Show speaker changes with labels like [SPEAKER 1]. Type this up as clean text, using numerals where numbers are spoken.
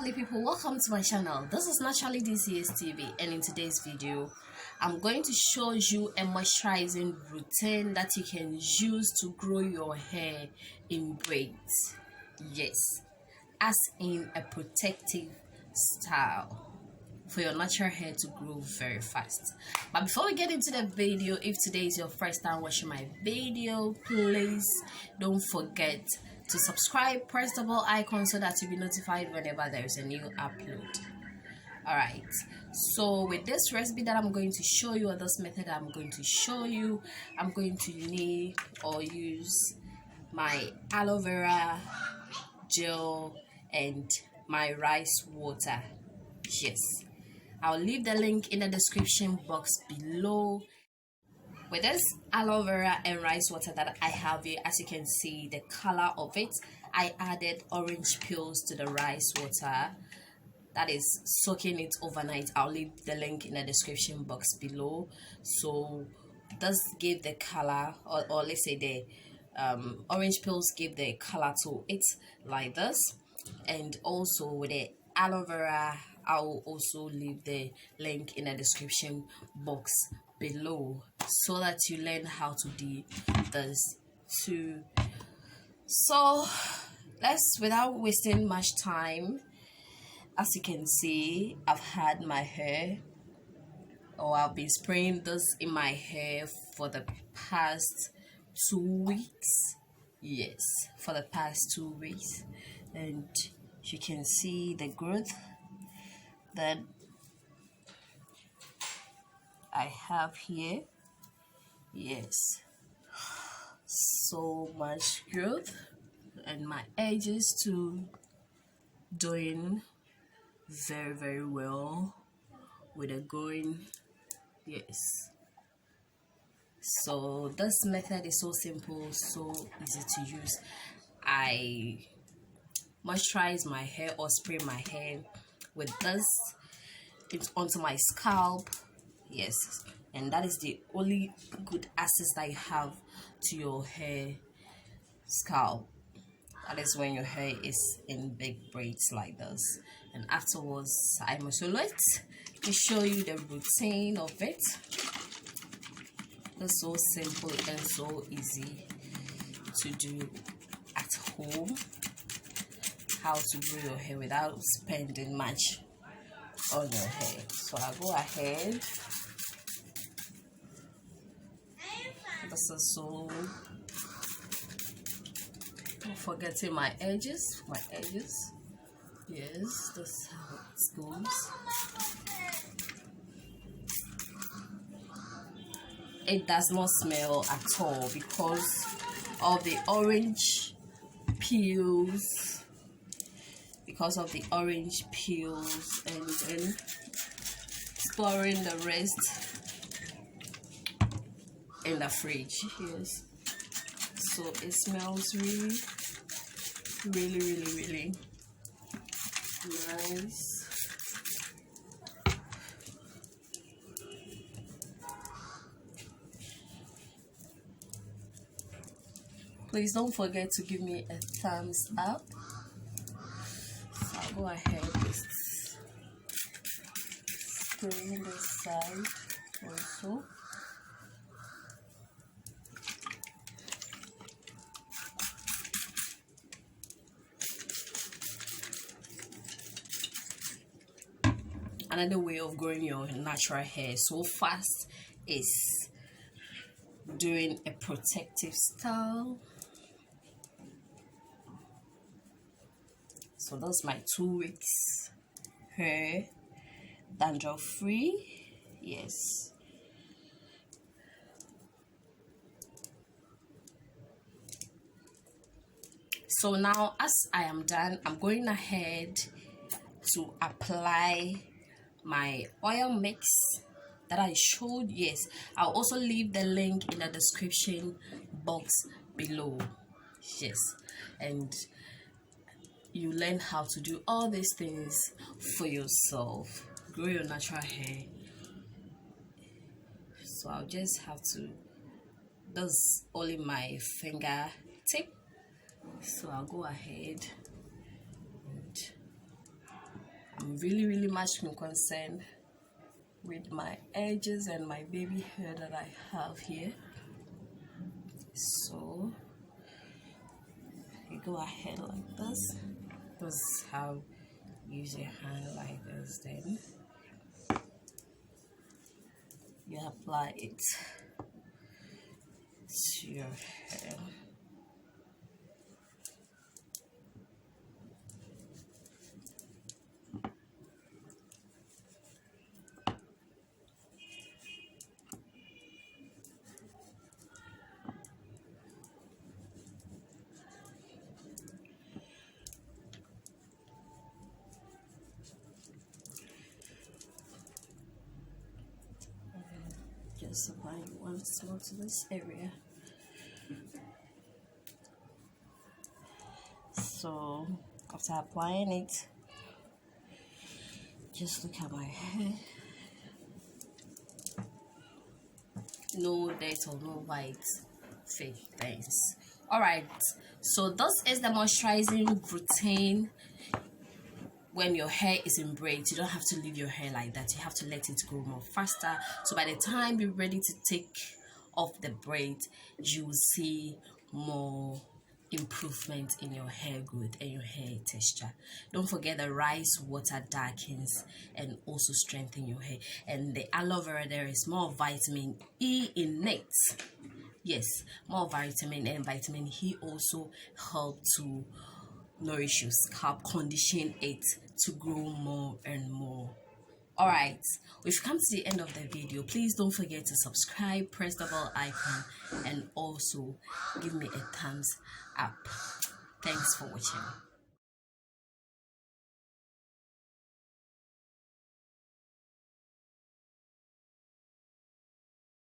[SPEAKER 1] lovely people, welcome to my channel. This is Naturally DCS TV, and in today's video I'm going to show you a moisturizing routine that you can use to grow your hair in braids. Yes, as in a protective style for your natural hair to grow very fast. But before we get into the video, if today is your first time watching my video, please don't forget to subscribe, press the bell icon so that you'll be notified whenever there is a new upload. Alright, so with this recipe that I'm going to show you, or this method I'm going to show you, I'm going to need or use my aloe vera gel and my rice water. Yes, I'll leave the link in the description box below. With this aloe vera and rice water that I have here, as you can see the color of it, I added orange peels to the rice water. That is soaking it overnight. I'll leave the link in the description box below. So this gave the color, or let's say the orange peels give the color to it like this. And also with the aloe vera, I'll also leave the link in the description box below so that you learn how to do this too. So let's, without wasting much time, as you can see, I've had my hair, or I've been spraying this in my hair for the past 2 weeks. Yes, for the past 2 weeks, and you can see the growth that I have here. Yes, so much growth, and my edges too doing very well with a growing. Yes, so this method is so simple, so easy to use. I moisturize my hair or spray my hair with this onto my scalp. Yes, and that is the only good access that you have to your hair scalp. That is when your hair is in big braids like this. And afterwards, I'm also like to show you the routine of it. It's so simple and so easy to do at home. How to grow your hair without spending much on your hair. So I'll go ahead. This is so, not forgetting my edges. Yes, this is how it goes. It does not smell at all because of the orange peels. And then storing the rest in the fridge. Yes, so it smells really nice. Please don't forget to give me a thumbs up. So I'll go ahead with spraying this side also. Another way of growing your natural hair so fast is doing a protective style. So that's my 2 weeks hair dandruff free. Yes, so now as I am done, I'm going ahead to apply my oil mix that I showed. Yes, I'll also leave the link in the description box below. Yes, and you learn how to do all these things for yourself, grow your natural hair. So I'll just have to, that's only my finger tip, so I'll go ahead and I'm really much concerned with my edges and my baby hair that I have here. So you go ahead like this. This is how you use your hand like this. Then you apply it to your hair. Just applying once more to this area. So after applying it, just look at my hair. No dirt or no white fake things. Alright, so this is the moisturizing routine. When your hair is in braids, you don't have to leave your hair like that. You have to let it grow more faster. So by the time you're ready to take off the braids, you will see more improvement in your hair growth and your hair texture. Don't forget the rice water darkens and also strengthen your hair. And the aloe vera, there is more vitamin E in it. Yes, more vitamin, and vitamin E also help to nourish your scalp, condition it to grow more and more. Alright, we've come to the end of the video. Please don't forget to subscribe, press the bell icon, and also give me a thumbs up. Thanks for watching.